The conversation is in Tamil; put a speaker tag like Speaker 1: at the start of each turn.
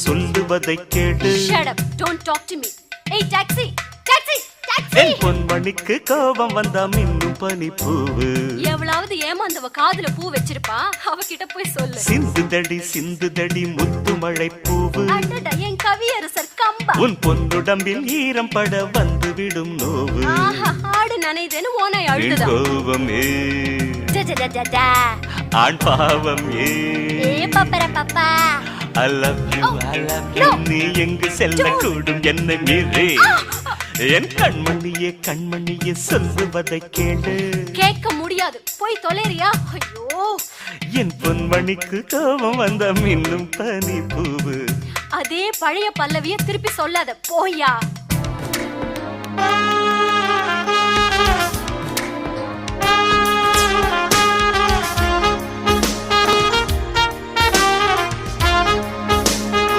Speaker 1: சொல்லுவதை கேடு.
Speaker 2: Shut up, don't talk to me. Hey taxi, taxi, taxi.
Speaker 1: என் பொன்மணிக்கு கோபம் வந்தா மின்னும் பனிப்பூவு.
Speaker 2: எவ்வளவு ஏமாந்தவ காதுல பூ வச்சிருப்பா, அவகிட்ட போய் சொல்லு.
Speaker 1: சிந்துதடி முத்து மழை பூவு.
Speaker 2: அடடா என் கவியரசர் கம்பா.
Speaker 1: உன் பொன்னுடம்பில் ஈரம் பட வந்து விடும் நோவு.
Speaker 2: ஆஹா ஆடு நனைதேன்னு ஓனை அழுதா.
Speaker 1: கோபமே ஆண் பாவம்
Speaker 2: ஏ பப்பர Papa.
Speaker 1: I love you, I love you. நீ எங்கு செல்ல கூடும் என்னை மீறி. என் கண்மணியே சொல்லுவதை கேளு.
Speaker 2: கேட்க முடியாது, போய் தொலைறியா? ஐயோ,
Speaker 1: என் பொன்மணிக்கு கோபம் வந்த மின்னும் பனி பூவு.
Speaker 2: அதே பழைய பல்லவிய திருப்பி சொல்லாத போயா.